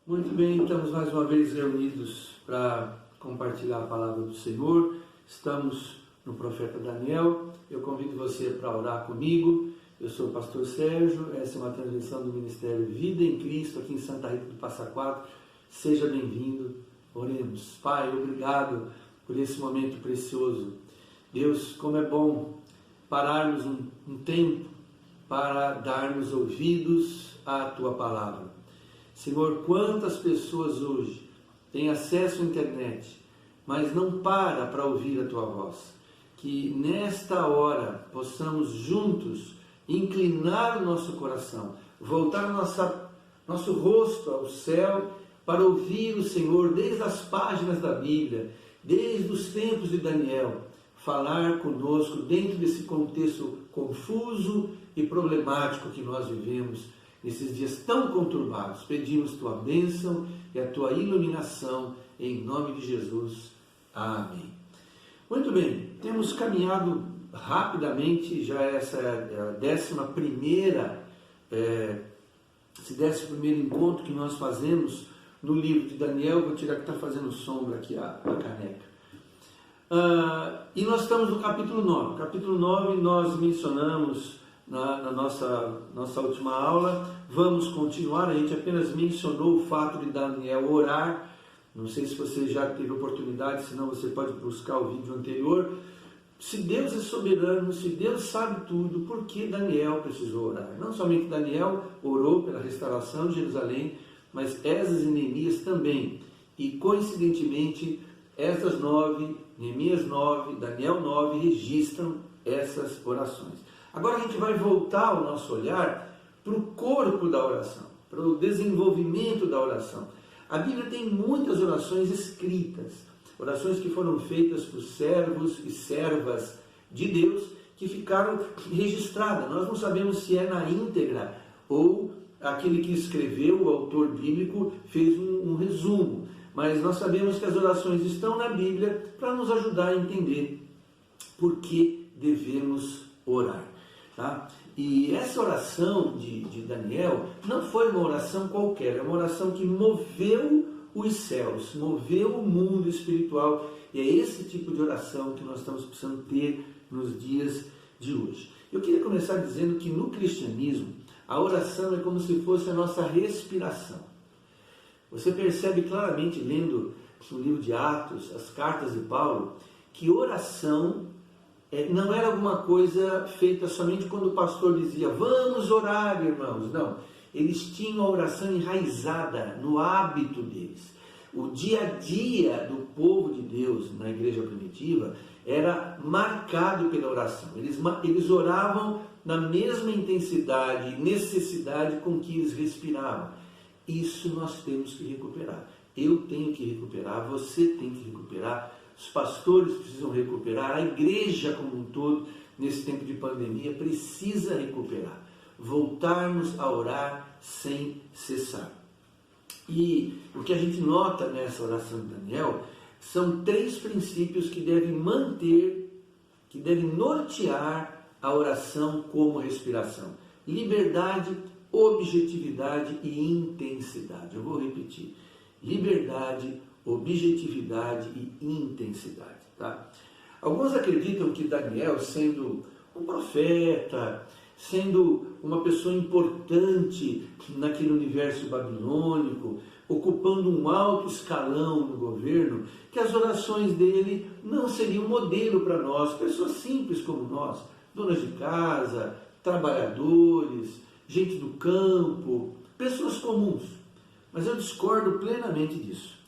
Muito bem, estamos mais uma vez reunidos para compartilhar a palavra do Senhor. Estamos no profeta Daniel. Eu convido você para orar comigo. Eu sou o pastor Sérgio, essa é uma transmissão do Ministério Vida em Cristo, aqui em Santa Rita do Passa Quatro. Seja bem-vindo. Oremos. Pai, obrigado por esse momento precioso. Deus, como é bom pararmos um tempo para darmos ouvidos à Tua palavra. Senhor, quantas pessoas hoje têm acesso à internet, mas não para ouvir a Tua voz. Que nesta hora possamos juntos inclinar o nosso coração, voltar nosso rosto ao céu para ouvir o Senhor desde as páginas da Bíblia, desde os tempos de Daniel, falar conosco dentro desse contexto confuso e problemático que nós vivemos nesses dias tão conturbados. Pedimos Tua bênção e a Tua iluminação, em nome de Jesus. Amém. Muito bem, temos caminhado rapidamente, já essa é a esse 11º encontro que nós fazemos no livro de Daniel. Vou tirar que está fazendo sombra aqui a caneca. E nós estamos no capítulo 9. Capítulo 9 nós mencionamos na nossa última aula. Vamos continuar, a gente apenas mencionou o fato de Daniel orar. Não sei se você já teve oportunidade, senão você pode buscar o vídeo anterior. Se Deus é soberano, se Deus sabe tudo, por que Daniel precisou orar? Não somente Daniel orou pela restauração de Jerusalém, mas Esdras e Neemias também. E coincidentemente, Esdras 9, Neemias 9, Daniel 9 registram essas orações. Agora a gente vai voltar o nosso olhar para o corpo da oração, para o desenvolvimento da oração. A Bíblia tem muitas orações escritas, orações que foram feitas por servos e servas de Deus, que ficaram registradas. Nós não sabemos se é na íntegra ou aquele que escreveu, o autor bíblico, fez um resumo. Mas nós sabemos que as orações estão na Bíblia para nos ajudar a entender por que devemos orar. Tá? E essa oração de Daniel não foi uma oração qualquer, é uma oração que moveu os céus, moveu o mundo espiritual. E é esse tipo de oração que nós estamos precisando ter nos dias de hoje. Eu queria começar dizendo que no cristianismo, a oração é como se fosse a nossa respiração. Você percebe claramente, lendo no livro de Atos, as cartas de Paulo, que oração não era alguma coisa feita somente quando o pastor dizia, vamos orar, irmãos. Não, eles tinham a oração enraizada no hábito deles. O dia a dia do povo de Deus na igreja primitiva era marcado pela oração. Eles oravam na mesma intensidade e necessidade com que eles respiravam. Isso nós temos que recuperar. Eu tenho que recuperar, você tem que recuperar, os pastores precisam recuperar, a igreja como um todo, nesse tempo de pandemia, precisa recuperar. Voltarmos a orar sem cessar. E o que a gente nota nessa oração de Daniel são 3 princípios que devem nortear a oração como respiração: liberdade, objetividade e intensidade. Eu vou repetir: liberdade, objetividade e intensidade. Tá? Alguns acreditam que Daniel, sendo um profeta, sendo uma pessoa importante naquele universo babilônico, ocupando um alto escalão no governo, que as orações dele não seriam modelo para nós, pessoas simples como nós, donas de casa, trabalhadores, gente do campo, pessoas comuns. Mas eu discordo plenamente disso.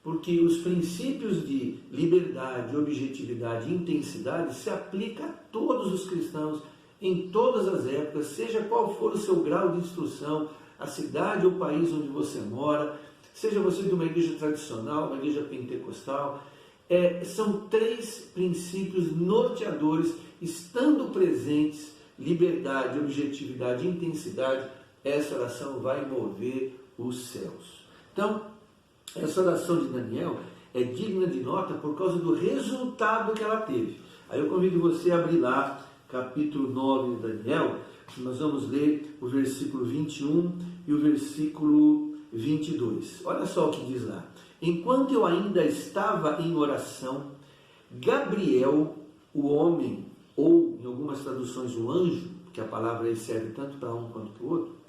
Porque os princípios de liberdade, objetividade e intensidade se aplicam a todos os cristãos, em todas as épocas, seja qual for o seu grau de instrução, a cidade ou país onde você mora, seja você de uma igreja tradicional, uma igreja pentecostal. São 3 princípios norteadores, estando presentes, liberdade, objetividade e intensidade, essa oração vai mover os céus. Então, essa oração de Daniel é digna de nota por causa do resultado que ela teve. Aí eu convido você a abrir lá, capítulo 9 de Daniel, nós vamos ler o versículo 21 e o versículo 22. Olha só o que diz lá. Enquanto eu ainda estava em oração, Gabriel, o homem, ou em algumas traduções o anjo, que a palavra aí serve tanto para um quanto para o outro,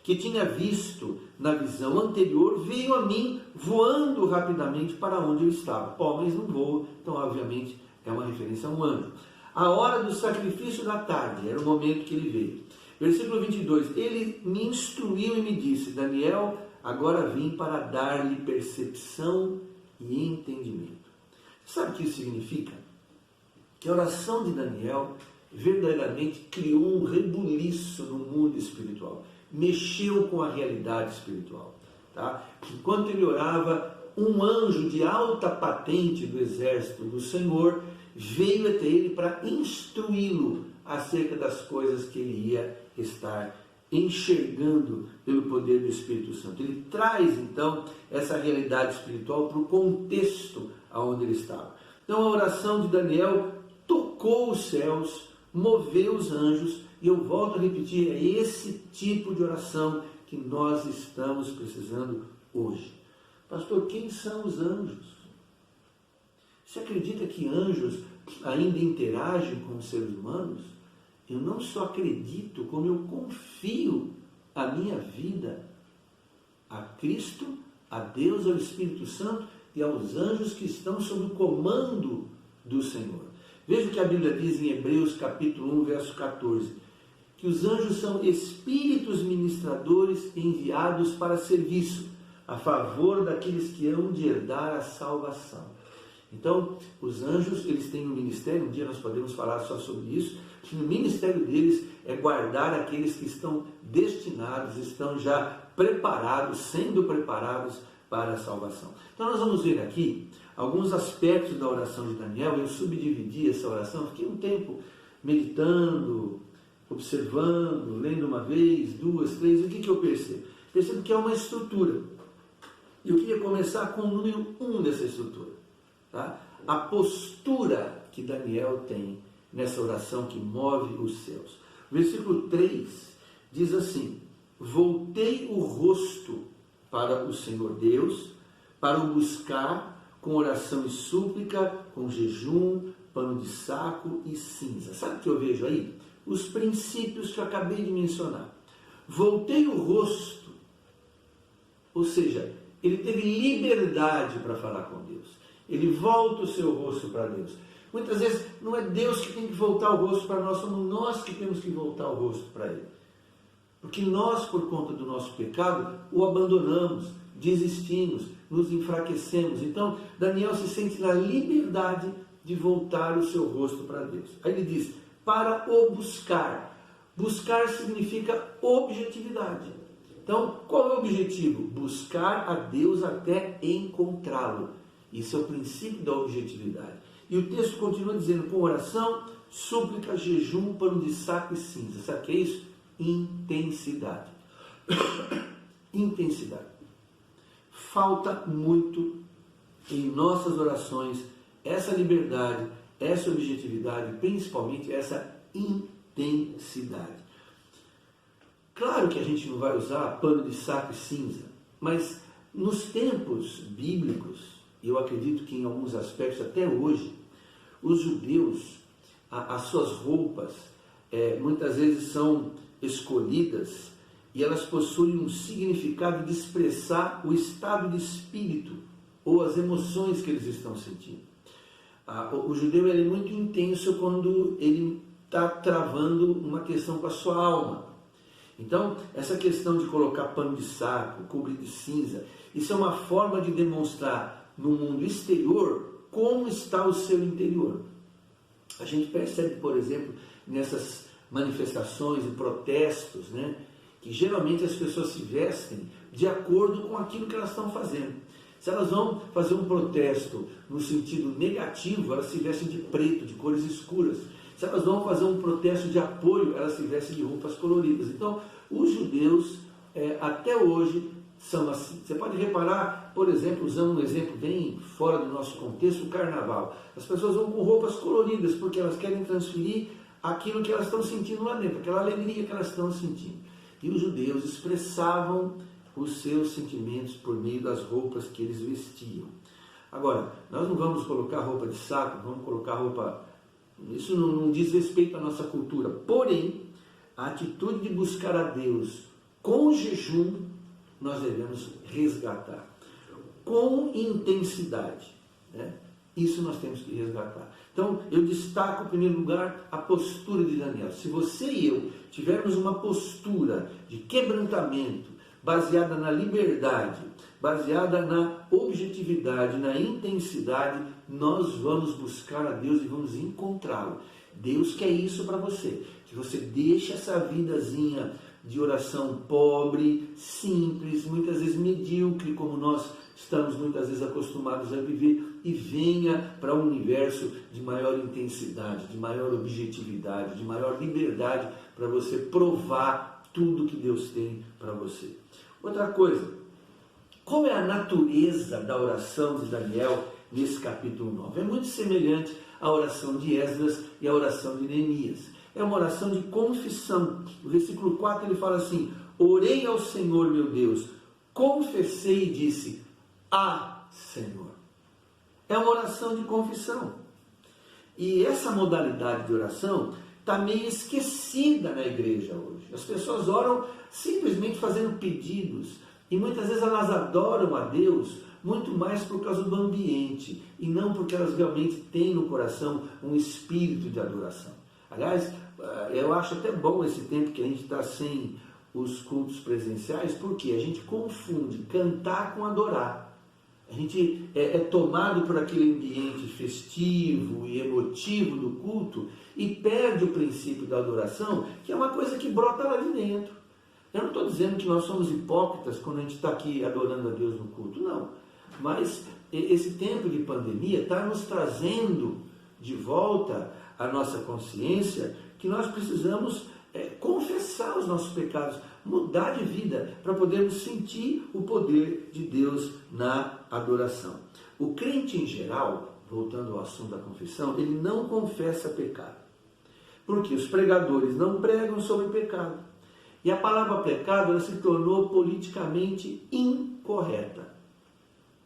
que tinha visto na visão anterior, veio a mim voando rapidamente para onde eu estava. Homens não voam, então obviamente é uma referência a um anjo. A hora do sacrifício da tarde, era o momento que ele veio. Versículo 22, ele me instruiu e me disse, Daniel, agora vim para dar-lhe percepção e entendimento. Sabe o que isso significa? Que a oração de Daniel verdadeiramente criou um rebuliço no mundo espiritual. Mexeu com a realidade espiritual. Tá? Enquanto ele orava, um anjo de alta patente do exército do Senhor veio até ele para instruí-lo acerca das coisas que ele ia estar enxergando pelo poder do Espírito Santo. Ele traz então essa realidade espiritual para o contexto aonde ele estava. Então a oração de Daniel tocou os céus, moveu os anjos, e eu volto a repetir, é esse tipo de oração que nós estamos precisando hoje. Pastor, quem são os anjos? Você acredita que anjos ainda interagem com os seres humanos? Eu não só acredito, como eu confio a minha vida a Cristo, a Deus, ao Espírito Santo e aos anjos que estão sob o comando do Senhor. Veja o que a Bíblia diz em Hebreus capítulo 1, verso 14, que os anjos são espíritos ministradores enviados para serviço, a favor daqueles que hão de herdar a salvação. Então, os anjos, eles têm um ministério, um dia nós podemos falar só sobre isso, que o ministério deles é guardar aqueles que estão destinados, estão já preparados, sendo preparados para a salvação. Então nós vamos ver aqui alguns aspectos da oração de Daniel. Eu subdividi essa oração, fiquei um tempo meditando, observando, lendo uma vez, duas, três, e o que eu percebo? Percebo que é uma estrutura. E eu queria começar com o número 1 dessa estrutura. Tá? A postura que Daniel tem nessa oração que move os céus. Versículo 3 diz assim: voltei o rosto para o Senhor Deus, para o buscar com oração e súplica, com jejum, pano de saco e cinza. Sabe o que eu vejo aí? Os princípios que eu acabei de mencionar. Voltei o rosto, ou seja, ele teve liberdade para falar com Deus. Ele volta o seu rosto para Deus. Muitas vezes não é Deus que tem que voltar o rosto para nós, somos nós que temos que voltar o rosto para Ele. Porque nós, por conta do nosso pecado, o abandonamos, desistimos, nos enfraquecemos. Então, Daniel se sente na liberdade de voltar o seu rosto para Deus. Aí ele diz, para o buscar. Buscar significa objetividade. Então, qual é o objetivo? Buscar a Deus até encontrá-lo. Isso é o princípio da objetividade. E o texto continua dizendo, com oração, súplica, jejum, pano de saco e cinza. Sabe o que é isso? Intensidade. Intensidade. Falta muito em nossas orações essa liberdade, essa objetividade, principalmente essa intensidade. Claro que a gente não vai usar pano de saco e cinza, mas nos tempos bíblicos, e eu acredito que em alguns aspectos até hoje, os judeus, as suas roupas, muitas vezes são escolhidas e elas possuem um significado de expressar o estado de espírito ou as emoções que eles estão sentindo. O judeu é muito intenso quando ele está travando uma questão com a sua alma. Então, essa questão de colocar pano de saco, cobrir de cinza, isso é uma forma de demonstrar no mundo exterior como está o seu interior. A gente percebe, por exemplo, nessas manifestações e protestos, né, que geralmente as pessoas se vestem de acordo com aquilo que elas estão fazendo. Se elas vão fazer um protesto no sentido negativo, elas se vestem de preto, de cores escuras. Se elas vão fazer um protesto de apoio, elas se vestem de roupas coloridas. Então, os judeus, até hoje, são assim. Você pode reparar, por exemplo, usando um exemplo bem fora do nosso contexto, o carnaval. As pessoas vão com roupas coloridas, porque elas querem transferir aquilo que elas estão sentindo lá dentro, aquela alegria que elas estão sentindo. E os judeus expressavam os seus sentimentos por meio das roupas que eles vestiam. Agora, nós não vamos colocar roupa de saco, vamos colocar roupa... Isso não diz respeito à nossa cultura. Porém, a atitude de buscar a Deus com jejum, nós devemos resgatar. Com intensidade, né? Isso nós temos que resgatar. Então, eu destaco, em primeiro lugar, a postura de Daniel. Se você e eu tivermos uma postura de quebrantamento, baseada na liberdade, baseada na objetividade, na intensidade, nós vamos buscar a Deus e vamos encontrá-lo. Deus quer isso para você, que você deixe essa vidazinha de oração pobre, simples, muitas vezes medíocre, como nós estamos muitas vezes acostumados a viver, e venha para um universo de maior intensidade, de maior objetividade, de maior liberdade, para você provar tudo que Deus tem para você. Outra coisa, qual é a natureza da oração de Daniel nesse capítulo 9? É muito semelhante à oração de Esdras e à oração de Neemias. É uma oração de confissão. No versículo 4 ele fala assim: orei ao Senhor meu Deus, confessei e disse: ah, Senhor. É uma oração de confissão. E essa modalidade de oração está meio esquecida na igreja hoje. As pessoas oram simplesmente fazendo pedidos. E muitas vezes elas adoram a Deus muito mais por causa do ambiente e não porque elas realmente têm no coração um espírito de adoração. Aliás, eu acho até bom esse tempo que a gente está sem os cultos presenciais, porque a gente confunde cantar com adorar. A gente é tomado por aquele ambiente festivo e emotivo do culto e perde o princípio da adoração, que é uma coisa que brota lá de dentro. Eu não estou dizendo que nós somos hipócritas quando a gente está aqui adorando a Deus no culto, não. Mas esse tempo de pandemia está nos trazendo de volta a nossa consciência que nós precisamos confessar os nossos pecados, mudar de vida para podermos sentir o poder de Deus na adoração. O crente em geral, voltando ao assunto da confissão, ele não confessa pecado, porque os pregadores não pregam sobre pecado. E a palavra pecado ela se tornou politicamente incorreta.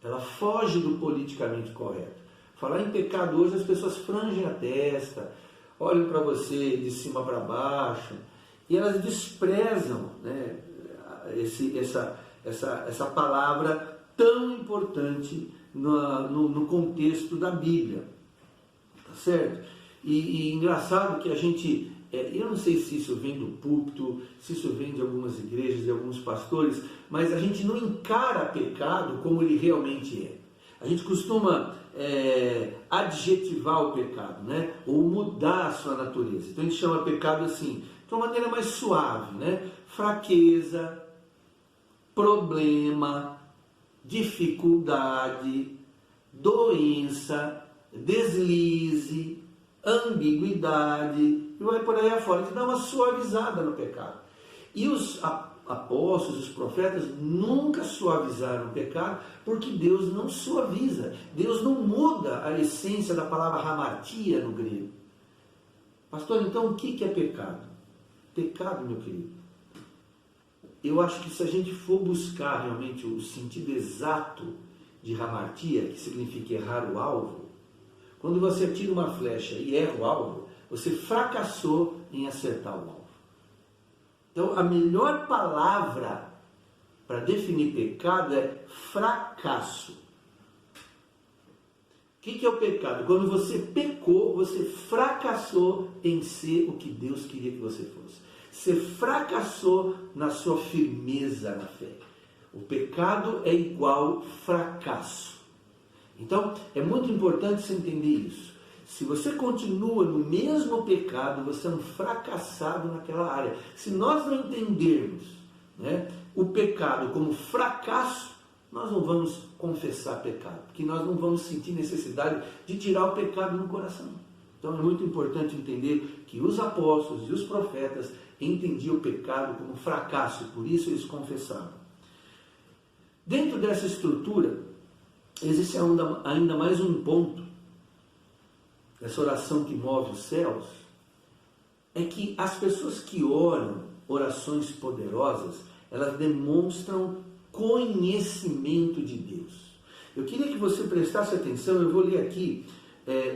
Ela foge do politicamente correto. Falar em pecado hoje, as pessoas frangem a testa, olham para você de cima para baixo, e elas desprezam, né, essa palavra tão importante no contexto da Bíblia. Tá certo? E engraçado que a gente, eu não sei se isso vem do púlpito, se isso vem de algumas igrejas, de alguns pastores, mas a gente não encara pecado como ele realmente é. A gente costuma adjetivar o pecado, né? Ou mudar a sua natureza. Então a gente chama pecado assim, de uma maneira mais suave, né? Fraqueza, problema, dificuldade, doença, deslize, ambiguidade, e vai por aí afora. A gente dá uma suavizada no pecado. E os apóstolos, os profetas nunca suavizaram o pecado, porque Deus não suaviza, Deus não muda a essência da palavra hamartia no grego. Pastor, então o que é pecado? Pecado, meu querido, eu acho que se a gente for buscar realmente o sentido exato de hamartia, que significa errar o alvo, quando você atira uma flecha e erra o alvo, você fracassou em acertar o alvo. Então, a melhor palavra para definir pecado é fracasso. O que é o pecado? Quando você pecou, você fracassou em ser o que Deus queria que você fosse. Você fracassou na sua firmeza na fé. O pecado é igual fracasso. Então, é muito importante você entender isso. Se você continua no mesmo pecado, você é um fracassado naquela área. Se nós não entendermos, né, o pecado como fracasso, nós não vamos confessar pecado, porque nós não vamos sentir necessidade de tirar o pecado no coração. Então é muito importante entender que os apóstolos e os profetas entendiam o pecado como fracasso, por isso eles confessavam. Dentro dessa estrutura, existe ainda mais um ponto, essa oração que move os céus, é que as pessoas que oram orações poderosas, elas demonstram conhecimento de Deus. Eu queria que você prestasse atenção, eu vou ler aqui,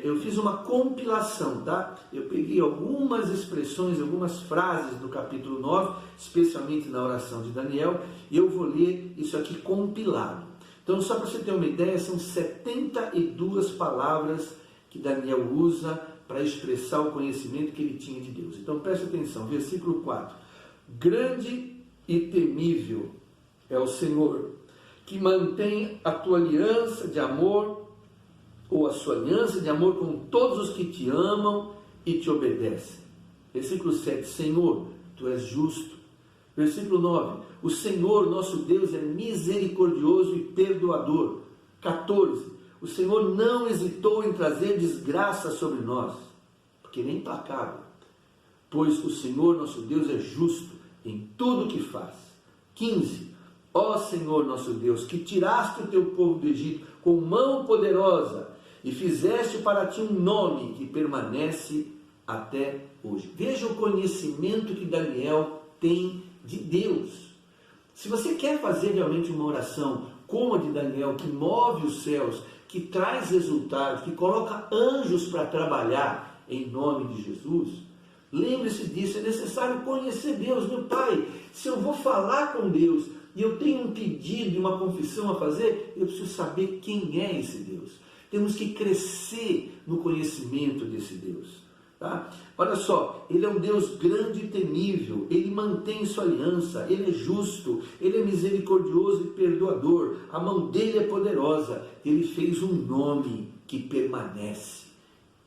eu fiz uma compilação, tá? Eu peguei algumas expressões, algumas frases do capítulo 9, especialmente na oração de Daniel, e eu vou ler isso aqui compilado. Então, só para você ter uma ideia, são 72 palavras que Daniel usa para expressar o conhecimento que ele tinha de Deus. Então, preste atenção, versículo 4. Grande e temível é o Senhor, que mantém a tua aliança de amor, ou a sua aliança de amor com todos os que te amam e te obedecem. Versículo 7, Senhor, tu és justo. Versículo 9, o Senhor, nosso Deus, é misericordioso e perdoador. 14, o Senhor não hesitou em trazer desgraça sobre nós, porque ele é implacável, pois o Senhor, nosso Deus, é justo em tudo o que faz. 15, ó Senhor, nosso Deus, que tiraste o teu povo do Egito com mão poderosa e fizeste para ti um nome que permanece até hoje. Veja o conhecimento que Daniel tem de Deus. Se você quer fazer realmente uma oração como a de Daniel, que move os céus, que traz resultados, que coloca anjos para trabalhar em nome de Jesus, lembre-se disso, é necessário conhecer Deus. Meu Pai, se eu vou falar com Deus e eu tenho um pedido e uma confissão a fazer, eu preciso saber quem é esse Deus. Temos que crescer no conhecimento desse Deus. Tá? Olha só, ele é um Deus grande e temível, ele mantém sua aliança, ele é justo, ele é misericordioso e perdoador, a mão dele é poderosa, ele fez um nome que permanece.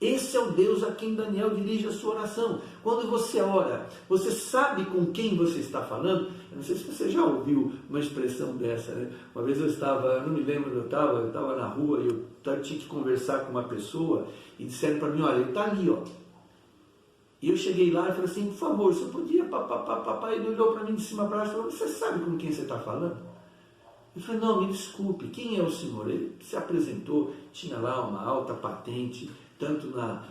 Esse é o Deus a quem Daniel dirige a sua oração. Quando você ora, você sabe com quem você está falando? Eu não sei se você já ouviu uma expressão dessa, né? Uma vez eu não me lembro onde eu estava na rua e eu tinha que conversar com uma pessoa e disseram para mim, olha, ele está ali, ó. E eu cheguei lá e falei assim, por favor, você podia, papai, ele olhou para mim de cima para baixo e falou, você sabe com quem você está falando? Eu falei, não, me desculpe, quem é o senhor? Ele se apresentou, tinha lá uma alta patente, tanto na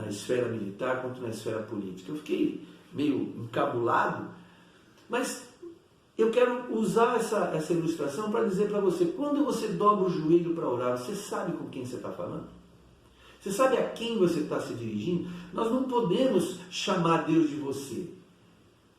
esfera militar quanto na esfera política. Eu fiquei meio encabulado, mas eu quero usar essa ilustração para dizer para você, quando você dobra o joelho para orar, você sabe com quem você está falando? Você sabe a quem você está se dirigindo? Nós não podemos chamar Deus de você.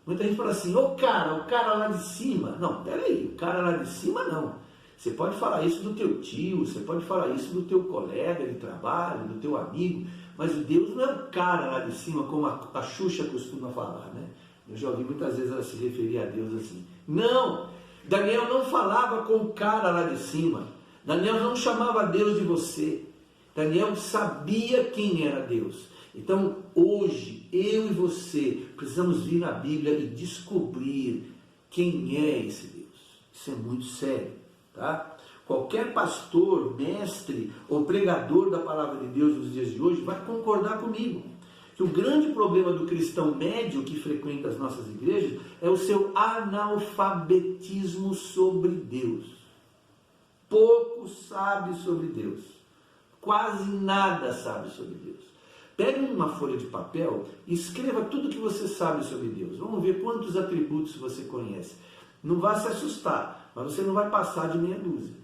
Muita gente fala assim, o cara lá de cima. Não, peraí, o cara lá de cima não. Você pode falar isso do teu tio, você pode falar isso do teu colega de trabalho, do teu amigo, mas o Deus não é o cara lá de cima, como a Xuxa costuma falar, né? Eu já ouvi muitas vezes ela se referir a Deus assim. Não! Daniel não falava com o cara lá de cima. Daniel não chamava Deus de você. Daniel sabia quem era Deus. Então, hoje, eu e você precisamos vir na Bíblia e descobrir quem é esse Deus. Isso é muito sério, tá? Qualquer pastor, mestre ou pregador da palavra de Deus nos dias de hoje vai concordar comigo que o grande problema do cristão médio que frequenta as nossas igrejas é o seu analfabetismo sobre Deus. Pouco sabe sobre Deus. Quase nada sabe sobre Deus. Pegue uma folha de papel e escreva tudo o que você sabe sobre Deus. Vamos ver quantos atributos você conhece. Não vai se assustar, mas você não vai passar de meia dúzia.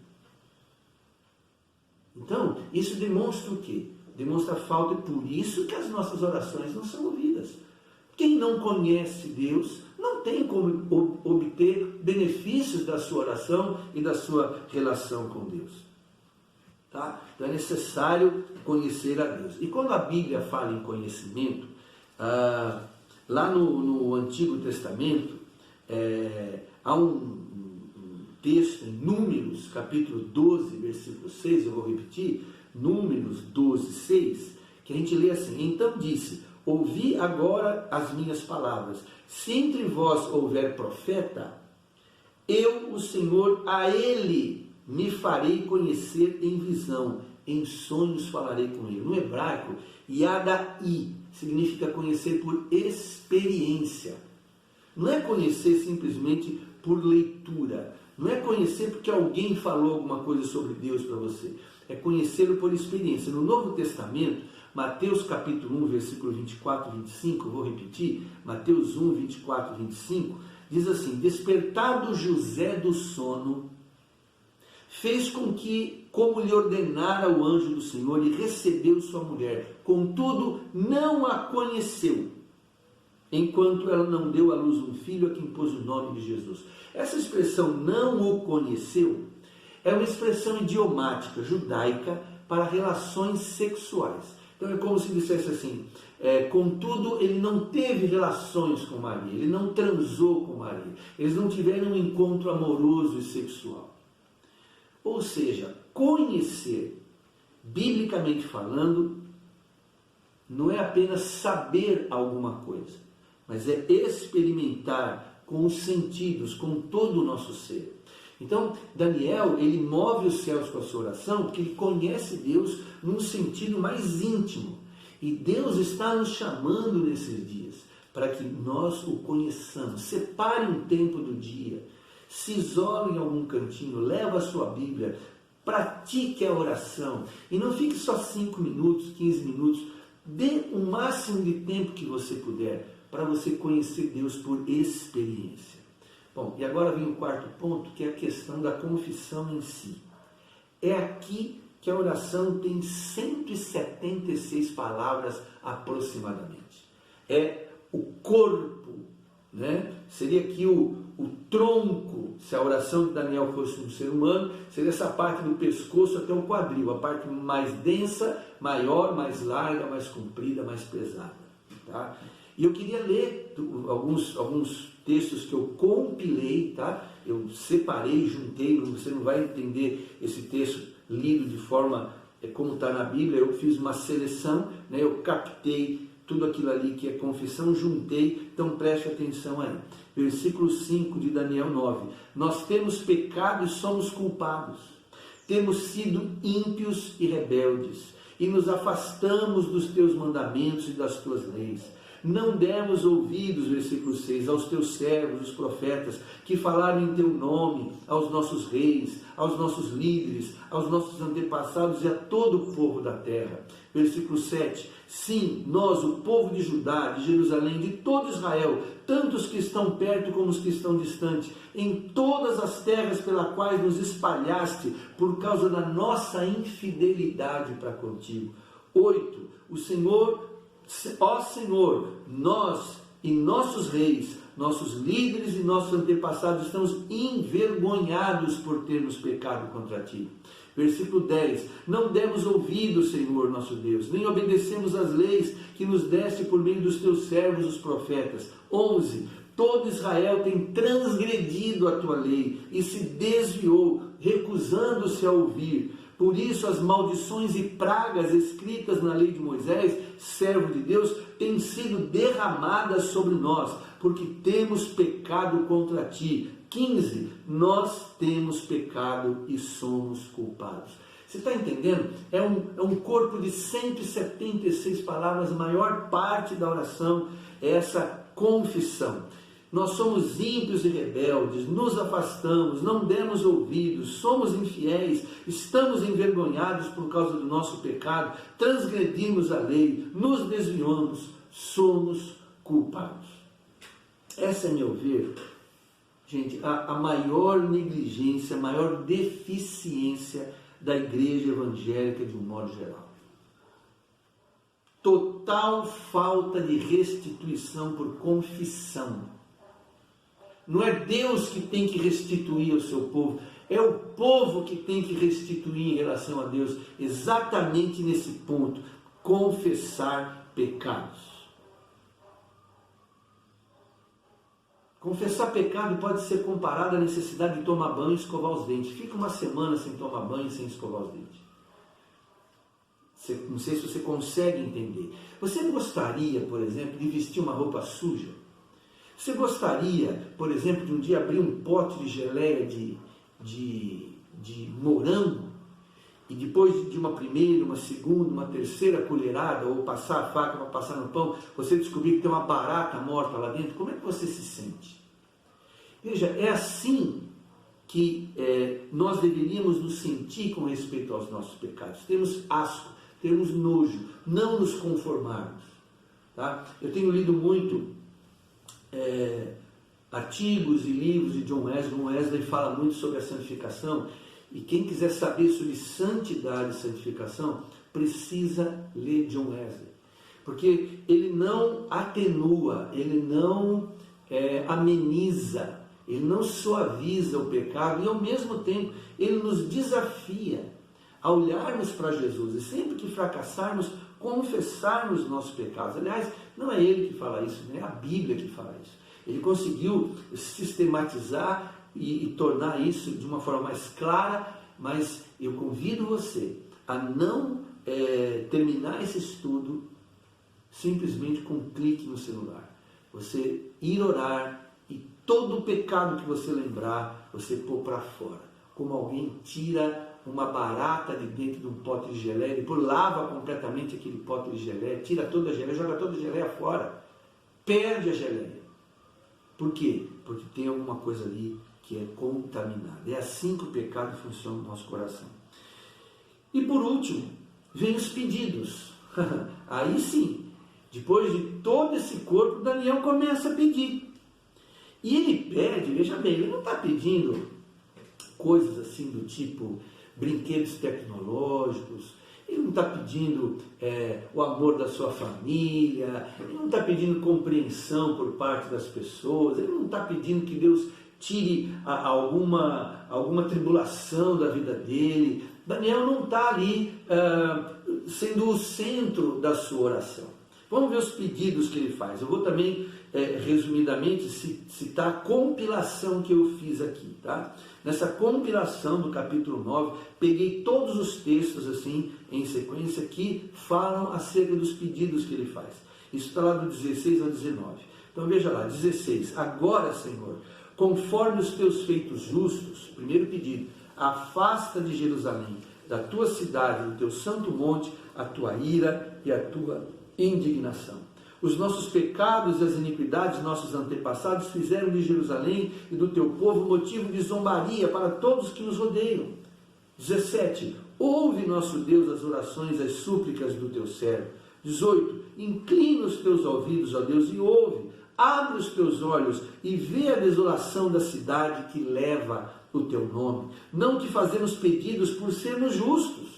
Então, isso demonstra o quê? Demonstra falta, e por isso que as nossas orações não são ouvidas. Quem não conhece Deus não tem como obter benefícios da sua oração e da sua relação com Deus. Tá? Então é necessário conhecer a Deus. E quando a Bíblia fala em conhecimento, lá no Antigo Testamento, há um texto em Números, capítulo 12, versículo 6, eu vou repetir, Números 12, 6, que a gente lê assim, então disse, ouvi agora as minhas palavras, se entre vós houver profeta, eu, o Senhor, a ele me farei conhecer em visão, em sonhos falarei com ele. No hebraico, yadai significa conhecer por experiência. Não é conhecer simplesmente por leitura. Não é conhecer porque alguém falou alguma coisa sobre Deus para você. É conhecê-lo por experiência. No Novo Testamento, Mateus capítulo 1, versículo 24 e 25, vou repetir, Mateus 1, 24 e 25, diz assim: despertado José do sono, fez com que, como lhe ordenara o anjo do Senhor, e recebeu sua mulher. Contudo, não a conheceu, enquanto ela não deu à luz um filho a quem pôs o nome de Jesus. Essa expressão, não o conheceu, é uma expressão idiomática, judaica, para relações sexuais. Então é como se dissesse assim, contudo, ele não teve relações com Maria, ele não transou com Maria, eles não tiveram um encontro amoroso e sexual. Ou seja, conhecer, biblicamente falando, não é apenas saber alguma coisa, mas é experimentar com os sentidos, com todo o nosso ser. Então, Daniel, ele move os céus com a sua oração, porque ele conhece Deus num sentido mais íntimo. E Deus está nos chamando nesses dias para que nós o conheçamos. Separe um tempo do dia, se isole em algum cantinho, leva a sua Bíblia, pratique a oração e não fique só 5 minutos, 15 minutos, dê o máximo de tempo que você puder para você conhecer Deus por experiência. Bom, e agora vem o quarto ponto, que é a questão da confissão em si. É aqui que a oração tem 176 palavras aproximadamente. É o corpo, né? Seria aqui o tronco, se a oração de Daniel fosse um ser humano, seria essa parte do pescoço até o quadril, a parte mais densa, maior, mais larga, mais comprida, mais pesada. Tá? E eu queria ler alguns textos que eu compilei, tá? Eu separei, juntei, você não vai entender esse texto lido de forma como está na Bíblia, eu fiz uma seleção, né? Eu captei tudo aquilo ali que é confissão, juntei, então preste atenção aí. Versículo 5 de Daniel 9. Nós temos pecado e somos culpados. Temos sido ímpios e rebeldes, e nos afastamos dos teus mandamentos e das tuas leis. Não demos ouvidos, versículo 6, aos teus servos, os profetas, que falaram em teu nome, aos nossos reis, aos nossos líderes, aos nossos antepassados e a todo o povo da terra. Versículo 7, sim, nós, o povo de Judá, de Jerusalém, de todo Israel, tanto os que estão perto como os que estão distantes, em todas as terras pelas quais nos espalhaste, por causa da nossa infidelidade para contigo. 8, o Senhor... Ó Senhor, nós e nossos reis, nossos líderes e nossos antepassados estamos envergonhados por termos pecado contra ti. Versículo 10, não demos ouvido, Senhor nosso Deus, nem obedecemos às leis que nos deste por meio dos teus servos, os profetas. 11, todo Israel tem transgredido a tua lei e se desviou, recusando-se a ouvir. Por isso as maldições e pragas escritas na lei de Moisés, servo de Deus, têm sido derramadas sobre nós, porque temos pecado contra ti. 15, nós temos pecado e somos culpados. Você está entendendo? É um corpo de 176 palavras, a maior parte da oração é essa confissão. Nós somos ímpios e rebeldes, nos afastamos, não demos ouvidos, somos infiéis, estamos envergonhados por causa do nosso pecado, transgredimos a lei, nos desviamos, somos culpados. Essa, a meu ver, gente, a maior negligência, a maior deficiência da igreja evangélica de um modo geral. Total falta de restituição por confissão. Não é Deus que tem que restituir ao seu povo, é o povo que tem que restituir em relação a Deus, exatamente nesse ponto, confessar pecados. Confessar pecado pode ser comparado à necessidade de tomar banho e escovar os dentes. Fica uma semana sem tomar banho e sem escovar os dentes. Não sei se você consegue entender. Você gostaria, por exemplo, de vestir uma roupa suja? Você gostaria, por exemplo, de um dia abrir um pote de geleia de morango e depois de uma primeira, uma segunda, uma terceira colherada, ou passar a faca para passar no pão, você descobrir que tem uma barata morta lá dentro? Como é que você se sente? Veja, é assim que nós deveríamos nos sentir com respeito aos nossos pecados. Temos asco, termos nojo, não nos conformarmos. Tá? Eu tenho lido muito artigos e livros de John Wesley. John Wesley fala muito sobre a santificação, e quem quiser saber sobre santidade e santificação, precisa ler John Wesley, porque ele não atenua, ele não ameniza, ele não suaviza o pecado, e ao mesmo tempo ele nos desafia a olharmos para Jesus, e sempre que fracassarmos, confessarmos nossos pecados. Aliás, não é ele que fala isso, é a Bíblia que fala isso. Ele conseguiu sistematizar e tornar isso de uma forma mais clara, mas eu convido você a não terminar esse estudo simplesmente com um clique no celular. Você ir orar e todo o pecado que você lembrar, você pôr para fora. Como alguém tira uma barata de dentro de um pote de geleia, depois lava completamente aquele pote de geleia, tira toda a geleia, joga toda a geleia fora, perde a geleia. Por quê? Porque tem alguma coisa ali que é contaminada. É assim que o pecado funciona no nosso coração. E por último, vem os pedidos. Aí sim, depois de todo esse corpo, Daniel começa a pedir. E ele pede, veja bem, ele não está pedindo coisas assim do tipo brinquedos tecnológicos, ele não está pedindo o amor da sua família, ele não está pedindo compreensão por parte das pessoas, ele não está pedindo que Deus tire alguma tribulação da vida dele. Daniel não está ali sendo o centro da sua oração. Vamos ver os pedidos que ele faz. Eu vou também, resumidamente, citar a compilação que eu fiz aqui. Tá? Nessa compilação do capítulo 9, peguei todos os textos assim, em sequência, que falam acerca dos pedidos que ele faz. Isso está lá do 16 ao 19. Então veja lá, 16. Agora, Senhor, conforme os teus feitos justos, primeiro pedido, afasta de Jerusalém, da tua cidade, do teu santo monte, a tua ira e a tua indignação. Os nossos pecados e as iniquidades de nossos antepassados fizeram de Jerusalém e do teu povo motivo de zombaria para todos que nos rodeiam. 17. Ouve, nosso Deus, as orações, as súplicas do teu servo. 18. Inclina os teus ouvidos, ó Deus, e ouve. Abre os teus olhos e vê a desolação da cidade que leva o teu nome. Não te fazemos pedidos por sermos justos.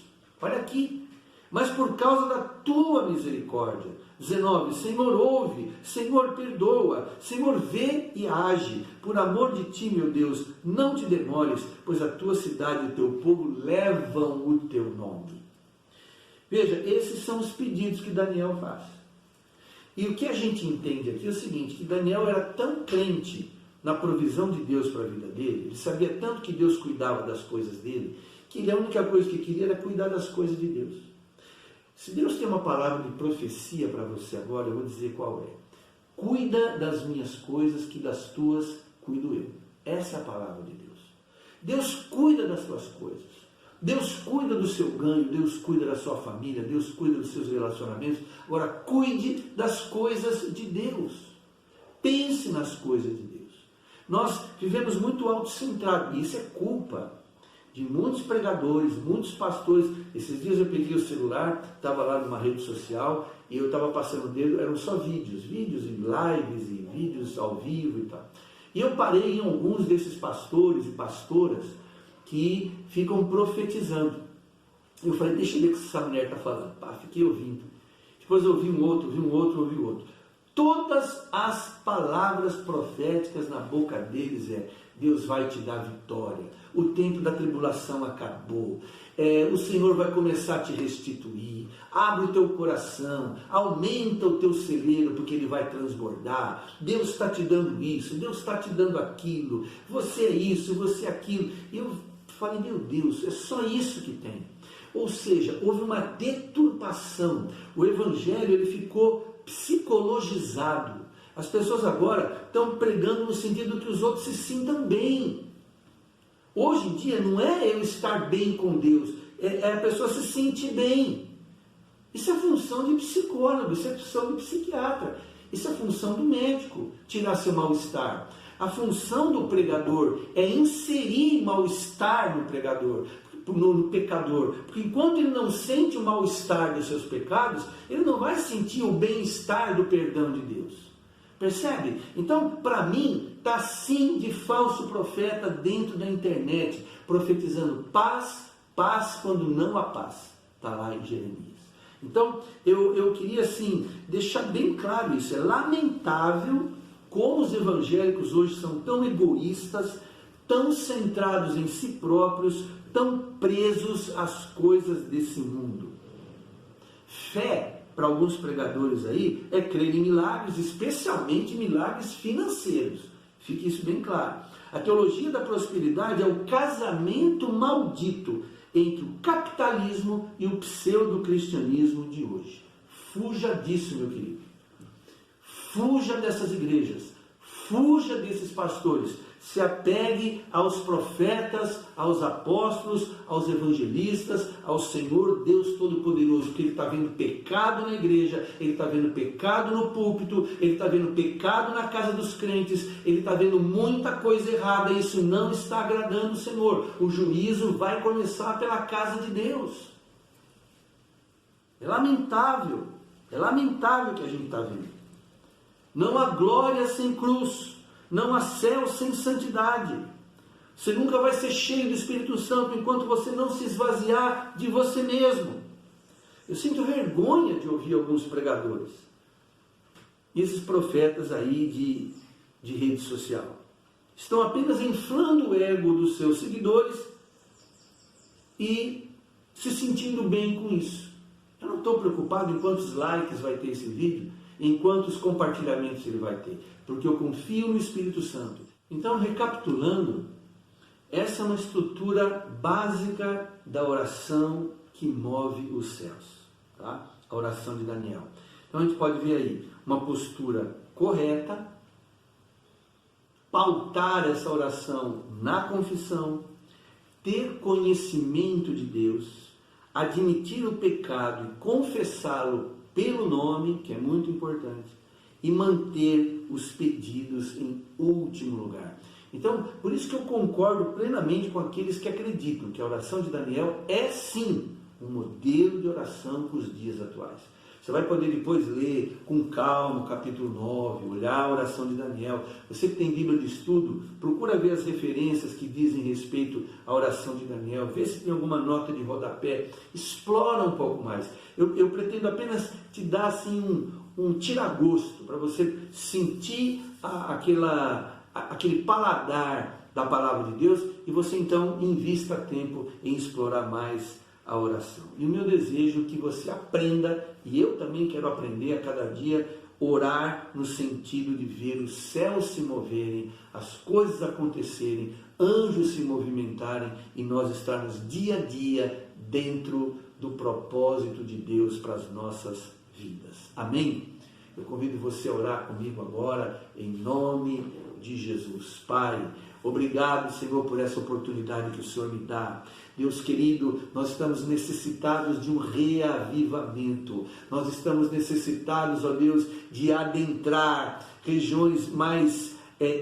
Olha aqui. Mas por causa da tua misericórdia. 19. Senhor, ouve, Senhor, perdoa, Senhor, vê e age. Por amor de ti, meu Deus, não te demores, pois a tua cidade e o teu povo levam o teu nome. Veja, esses são os pedidos que Daniel faz. E o que a gente entende aqui é o seguinte, que Daniel era tão crente na provisão de Deus para a vida dele, ele sabia tanto que Deus cuidava das coisas dele, que a única coisa que queria era cuidar das coisas de Deus. Se Deus tem uma palavra de profecia para você agora, eu vou dizer qual é. Cuida das minhas coisas, que das tuas cuido eu. Essa é a palavra de Deus. Deus cuida das suas coisas. Deus cuida do seu ganho, Deus cuida da sua família, Deus cuida dos seus relacionamentos. Agora, cuide das coisas de Deus. Pense nas coisas de Deus. Nós vivemos muito autocentrados, e isso é culpa de muitos pregadores, muitos pastores. Esses dias eu peguei o celular, estava lá numa rede social, e eu estava passando o dedo, eram só vídeos e lives, e vídeos ao vivo e tal. E eu parei em alguns desses pastores e pastoras que ficam profetizando. Eu falei, deixa eu ver o que essa mulher está falando. Fiquei ouvindo. Depois eu ouvi um outro, ouvi outro. Todas as palavras proféticas na boca deles Deus vai te dar vitória, o tempo da tribulação acabou, o Senhor vai começar a te restituir, abre o teu coração, aumenta o teu celeiro, porque ele vai transbordar, Deus está te dando isso, Deus está te dando aquilo, você é isso, você é aquilo. E eu falei, meu Deus, é só isso que tem. Ou seja, houve uma deturpação, o Evangelho ele ficou psicologizado. As pessoas agora estão pregando no sentido que os outros se sintam bem. Hoje em dia não é eu estar bem com Deus, é a pessoa se sentir bem. Isso é função de psicólogo, isso é função de psiquiatra, isso é função do médico, tirar seu mal-estar. A função do pregador é inserir mal-estar no pregador. no pecador. Porque enquanto ele não sente o mal-estar dos seus pecados, ele não vai sentir o bem-estar do perdão de Deus. Percebe? Então, para mim, está sim de falso profeta dentro da internet, profetizando paz, paz quando não há paz. Está lá em Jeremias. Então, eu queria assim, deixar bem claro isso. É lamentável como os evangélicos hoje são tão egoístas, tão centrados em si próprios, tão presos às coisas desse mundo. Fé, para alguns pregadores aí, é crer em milagres, especialmente milagres financeiros. Fique isso bem claro. A teologia da prosperidade é o casamento maldito entre o capitalismo e o pseudo-cristianismo de hoje. Fuja disso, meu querido. Fuja dessas igrejas. Fuja desses pastores. Se apegue aos profetas, aos apóstolos, aos evangelistas, ao Senhor Deus Todo-Poderoso, porque Ele está vendo pecado na igreja, Ele está vendo pecado no púlpito, Ele está vendo pecado na casa dos crentes, Ele está vendo muita coisa errada, e isso não está agradando o Senhor. O juízo vai começar pela casa de Deus. É lamentável o que a gente está vendo. Não há glória sem cruz. Não há céu sem santidade. Você nunca vai ser cheio do Espírito Santo enquanto você não se esvaziar de você mesmo. Eu sinto vergonha de ouvir alguns pregadores. Esses profetas aí de rede social. Estão apenas inflando o ego dos seus seguidores e se sentindo bem com isso. Eu não estou preocupado em quantos likes vai ter esse vídeo, em quantos compartilhamentos ele vai ter, porque eu confio no Espírito Santo. Então, recapitulando, essa é uma estrutura básica da oração que move os céus, tá? A oração de Daniel. Então a gente pode ver aí uma postura correta, pautar essa oração na confissão, ter conhecimento de Deus, admitir o pecado e confessá-lo pelo nome, que é muito importante, e manter os pedidos em último lugar. Então, por isso que eu concordo plenamente com aqueles que acreditam que a oração de Daniel é sim um modelo de oração para os dias atuais. Você vai poder depois ler com calma o capítulo 9, olhar a oração de Daniel. Você que tem Bíblia de estudo, procura ver as referências que dizem respeito à oração de Daniel, vê se tem alguma nota de rodapé, explora um pouco mais. Eu pretendo apenas te dar assim um tira-gosto, para você sentir aquele paladar da palavra de Deus, e você então invista tempo em explorar mais a oração. E o meu desejo é que você aprenda, e eu também quero aprender a cada dia, orar no sentido de ver os céus se moverem, as coisas acontecerem, anjos se movimentarem e nós estarmos dia a dia dentro do propósito de Deus para as nossas vidas. Amém? Eu convido você a orar comigo agora, em nome de Jesus. Pai, obrigado, Senhor, por essa oportunidade que o Senhor me dá. Deus querido, nós estamos necessitados de um reavivamento. Nós estamos necessitados, ó Deus, de adentrar regiões mais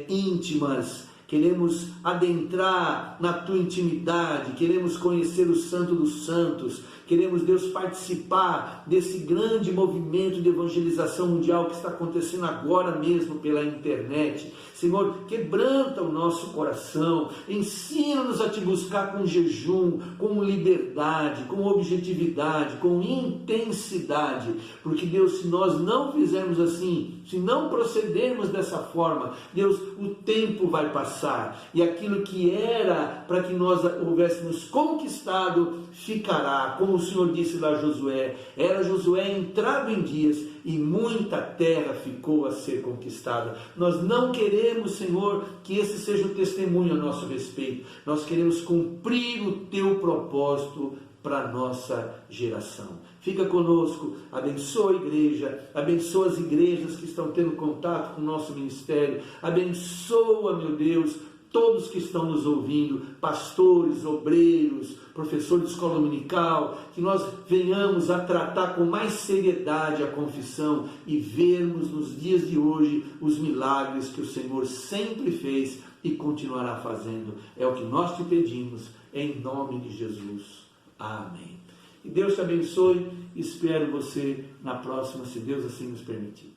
íntimas. Queremos adentrar na Tua intimidade, queremos conhecer o Santo dos Santos, queremos, Deus, participar desse grande movimento de evangelização mundial que está acontecendo agora mesmo pela internet. Senhor, quebranta o nosso coração, ensina-nos a Te buscar com jejum, com liberdade, com objetividade, com intensidade, porque, Deus, se nós não fizermos assim, se não procedermos dessa forma, Deus, o tempo vai passar, e aquilo que era para que nós houvéssemos conquistado, ficará, como o Senhor disse lá a Josué. Era Josué entrado em dias, e muita terra ficou a ser conquistada. Nós não queremos, Senhor, que esse seja o testemunho a nosso respeito. Nós queremos cumprir o Teu propósito para a nossa geração. Fica conosco, abençoa a igreja, abençoa as igrejas que estão tendo contato com o nosso ministério, abençoa, meu Deus, todos que estão nos ouvindo, pastores, obreiros, professores de escola dominical, que nós venhamos a tratar com mais seriedade a confissão e vermos nos dias de hoje os milagres que o Senhor sempre fez e continuará fazendo. É o que nós te pedimos, em nome de Jesus. Amém. Que Deus te abençoe. Espero você na próxima, se Deus assim nos permitir.